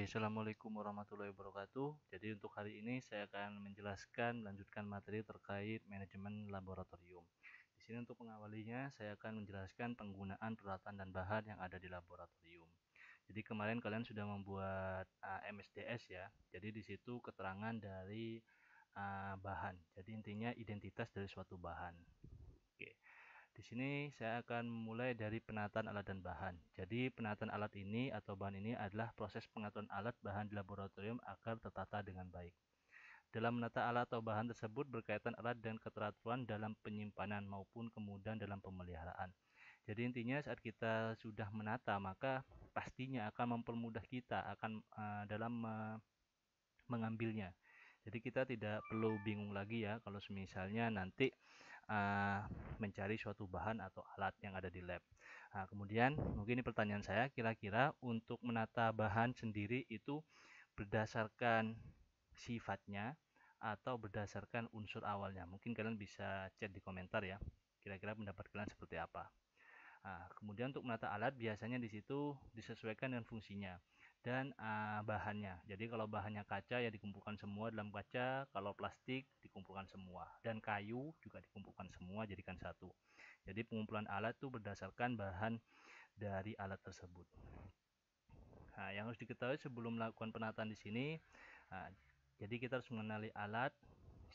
Assalamualaikum warahmatullahi wabarakatuh. Jadi untuk hari ini saya akan melanjutkan materi terkait manajemen laboratorium. Di sini untuk pengawalinya saya akan menjelaskan penggunaan peralatan dan bahan yang ada di laboratorium. Jadi kemarin kalian sudah membuat MSDS ya. Jadi di situ keterangan dari bahan. Jadi intinya identitas dari suatu bahan. Oke. Di sini saya akan mulai dari penataan alat dan bahan. Jadi penataan alat ini atau bahan ini adalah proses pengaturan alat bahan di laboratorium agar tertata dengan baik. Dalam menata alat atau bahan tersebut berkaitan erat dengan keteraturan dalam penyimpanan maupun kemudahan dalam pemeliharaan. Jadi intinya saat kita sudah menata maka pastinya akan mempermudah kita dalam mengambilnya. Jadi kita tidak perlu bingung lagi ya kalau misalnya nanti mencari suatu bahan atau alat yang ada di lab. Nah, kemudian mungkin ini pertanyaan saya, kira-kira untuk menata bahan sendiri itu berdasarkan sifatnya atau berdasarkan unsur awalnya? Mungkin kalian bisa chat di komentar ya. Kira-kira pendapat kalian seperti apa? Nah, kemudian untuk menata alat biasanya di situ disesuaikan dengan fungsinya dan bahannya. Jadi kalau bahannya kaca ya dikumpulkan semua dalam kaca, kalau plastik dikumpulkan semua dan kayu juga dikumpulkan semua jadikan satu. Jadi pengumpulan alat itu berdasarkan bahan dari alat tersebut. Nah, yang harus diketahui sebelum melakukan penataan di sini, nah, jadi kita harus mengenali alat,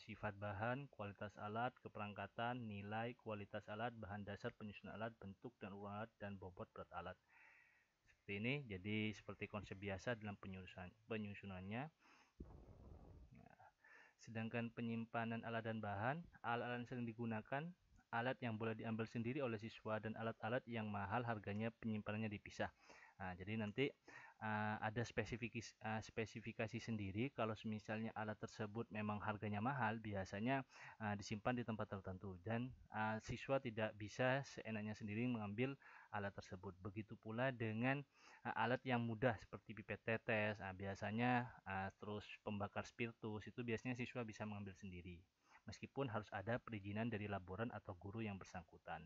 sifat bahan, kualitas alat, keperangkatan, nilai, kualitas alat, bahan dasar penyusunan alat, bentuk dan ukuran alat, dan bobot berat alat. Seperti ini, jadi seperti konsep biasa dalam penyusunannya. Nah, sedangkan penyimpanan alat dan bahan, alat-alat yang sering digunakan, alat yang boleh diambil sendiri oleh siswa, dan alat-alat yang mahal harganya penyimpanannya dipisah. Nah, jadi nanti ada spesifikasi sendiri kalau misalnya alat tersebut memang harganya mahal, biasanya disimpan di tempat tertentu dan siswa tidak bisa seenaknya sendiri mengambil alat tersebut. Begitu pula dengan alat yang mudah seperti pipet tetes, biasanya terus pembakar spiritus itu biasanya siswa bisa mengambil sendiri. Meskipun harus ada perizinan dari laboran atau guru yang bersangkutan.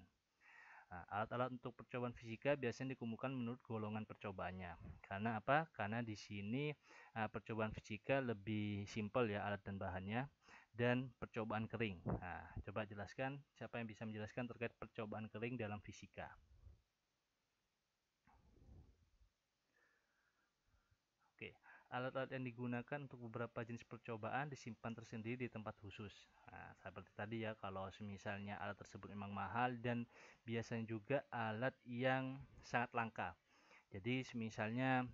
Nah, alat-alat untuk percobaan fisika biasanya dikumpulkan menurut golongan percobaannya. Karena apa? Karena di sini percobaan fisika lebih simpel ya alat dan bahannya dan percobaan kering. Nah, coba jelaskan siapa yang bisa menjelaskan terkait percobaan kering dalam fisika. Oke, alat-alat yang digunakan untuk beberapa jenis percobaan disimpan tersendiri di tempat khusus. Nah, seperti tadi ya, kalau misalnya alat tersebut memang mahal dan biasanya juga alat yang sangat langka. Jadi misalnya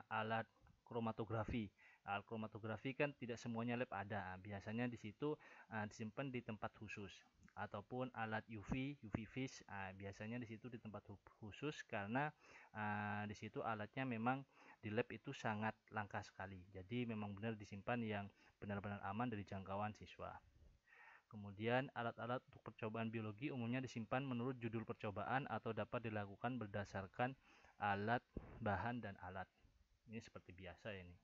alat kromatografi. Alat kromatografi kan tidak semuanya lab ada. Biasanya di situ disimpan di tempat khusus. Ataupun alat UV, UV vis, biasanya di situ di tempat khusus karena di situ alatnya memang di lab itu sangat langka sekali. Jadi memang benar disimpan yang benar-benar aman dari jangkauan siswa. Kemudian alat-alat untuk percobaan biologi umumnya disimpan menurut judul percobaan atau dapat dilakukan berdasarkan alat, bahan, dan alat. Ini seperti biasa ini.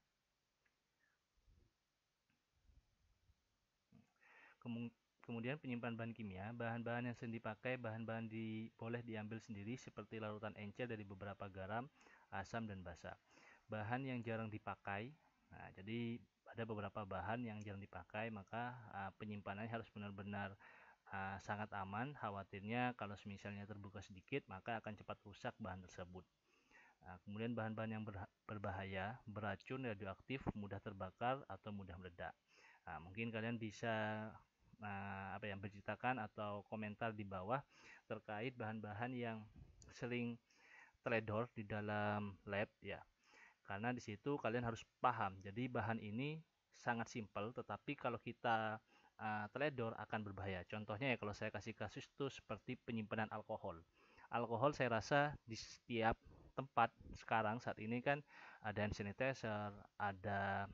Kemudian penyimpanan bahan kimia, bahan-bahan yang sering dipakai, bahan-bahan boleh diambil sendiri seperti larutan encer dari beberapa garam, asam, dan basa. Bahan yang jarang dipakai, nah jadi ada beberapa bahan yang jarang dipakai, maka penyimpanannya harus benar-benar sangat aman. Khawatirnya kalau misalnya terbuka sedikit, maka akan cepat rusak bahan tersebut. Kemudian bahan-bahan yang berbahaya, beracun, radioaktif, mudah terbakar, atau mudah meledak. Mungkin kalian bisa berceritakan atau komentar di bawah terkait bahan-bahan yang sering teledor di dalam lab ya. Karena di situ kalian harus paham. Jadi bahan ini sangat simpel, tetapi kalau kita teledor akan berbahaya. Contohnya ya kalau saya kasih kasus itu seperti penyimpanan alkohol. Alkohol saya rasa di setiap tempat sekarang saat ini kan ada hand sanitizer, ada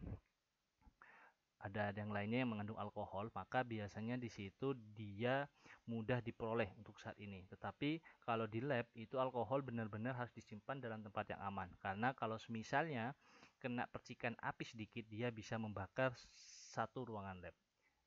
yang lainnya yang mengandung alkohol, maka biasanya di situ dia mudah diperoleh untuk saat ini. Tetapi kalau di lab itu alkohol benar-benar harus disimpan dalam tempat yang aman. Karena kalau misalnya kena percikan api sedikit, dia bisa membakar satu ruangan lab.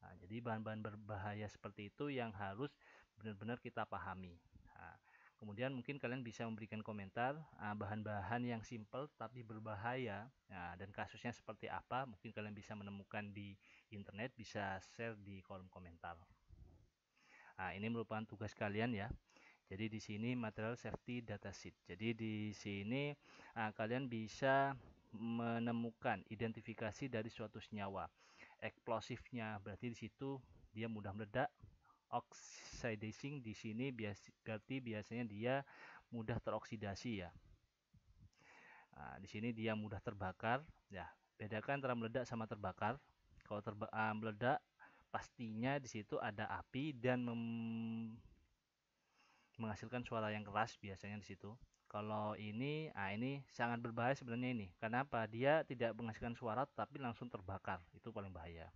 Nah, jadi bahan-bahan berbahaya seperti itu yang harus benar-benar kita pahami. Nah, Kemudian mungkin kalian bisa memberikan komentar bahan-bahan yang simple tapi berbahaya. Nah, dan kasusnya seperti apa? Mungkin kalian bisa menemukan di internet, bisa share di kolom komentar. Nah, ini merupakan tugas kalian ya. Jadi di sini material safety datasheet. Jadi di sini kalian bisa menemukan identifikasi dari suatu senyawa. Eksplosifnya berarti di situ dia mudah meledak. Oxidizing di sini berarti biasanya dia mudah teroksidasi ya. Nah, di sini dia mudah terbakar ya. Bedakan antara meledak sama terbakar. Kalau meledak pastinya di situ ada api dan menghasilkan suara yang keras biasanya di situ. Kalau ini, ini sangat berbahaya sebenarnya ini. Kenapa? Dia tidak menghasilkan suara tapi langsung terbakar. Itu paling bahaya.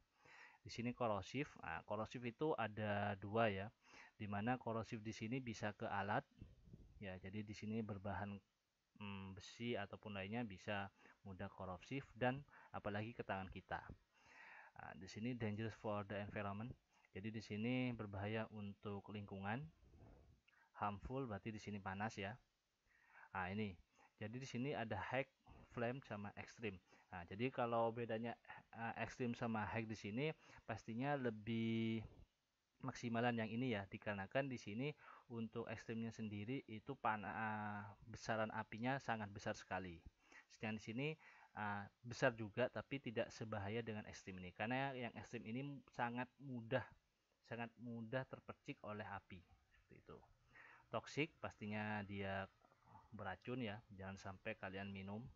Di sini korosif. Nah, korosif itu ada dua ya. Dimana korosif di sini bisa ke alat. Ya, jadi di sini berbahan besi ataupun lainnya bisa mudah korosif dan apalagi ke tangan kita. Nah, di sini dangerous for the environment. Jadi di sini berbahaya untuk lingkungan. Harmful berarti di sini panas ya. Nah, ini. Jadi di sini ada high, flame sama extreme. Nah, jadi kalau bedanya extreme sama high di sini pastinya lebih maksimalan yang ini ya, dikarenakan di sini untuk ekstrimnya sendiri itu besaran apinya sangat besar sekali. Sedangkan di sini besar juga tapi tidak sebahaya dengan ekstrim ini, karena yang ekstrim ini sangat mudah terpercik oleh api. Seperti itu. Toxic pastinya dia beracun ya, jangan sampai kalian minum.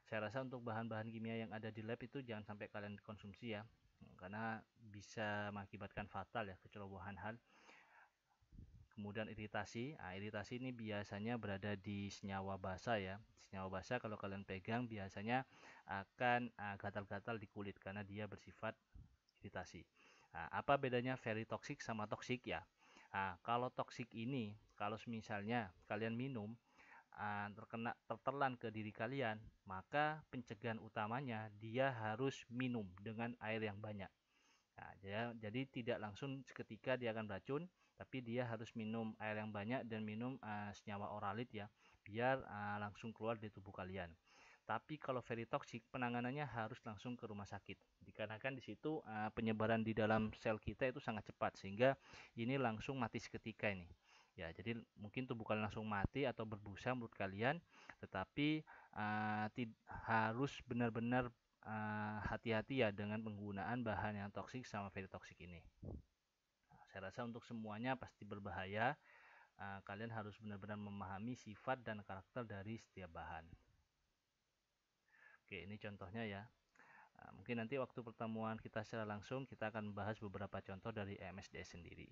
Saya rasa untuk bahan-bahan kimia yang ada di lab itu jangan sampai kalian konsumsi ya, karena bisa mengakibatkan fatal ya, kecerobohan hal. Kemudian iritasi. Iritasi ini biasanya berada di senyawa basah ya. Senyawa basah kalau kalian pegang biasanya akan gatal-gatal di kulit karena dia bersifat iritasi. Apa bedanya very toxic sama toxic ya? Kalau toxic ini, kalau misalnya kalian minum tertelan ke diri kalian, maka pencegahan utamanya dia harus minum dengan air yang banyak. Nah, jadi tidak langsung seketika dia akan beracun, tapi dia harus minum air yang banyak dan minum senyawa oralit ya, biar langsung keluar dari tubuh kalian. Tapi kalau very toxic, penanganannya harus langsung ke rumah sakit. Dikarenakan di situ penyebaran di dalam sel kita itu sangat cepat, sehingga ini langsung mati seketika ini. Ya, jadi mungkin tubuh kalian langsung mati atau berbusa menurut kalian, tetapi harus benar-benar hati-hati ya dengan penggunaan bahan yang toksik sama very toxic ini. Saya rasa untuk semuanya pasti berbahaya. Kalian harus benar-benar memahami sifat dan karakter dari setiap bahan. Oke, ini contohnya ya. Mungkin nanti waktu pertemuan kita secara langsung kita akan membahas beberapa contoh dari MSDS sendiri.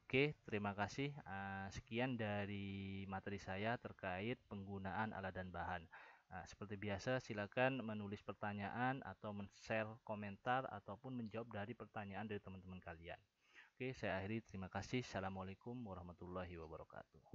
Oke, terima kasih. Sekian dari materi saya terkait penggunaan alat dan bahan. Seperti biasa, silakan menulis pertanyaan atau men-share komentar ataupun menjawab dari pertanyaan dari teman-teman kalian. Oke, saya akhiri. Terima kasih. Assalamualaikum warahmatullahi wabarakatuh.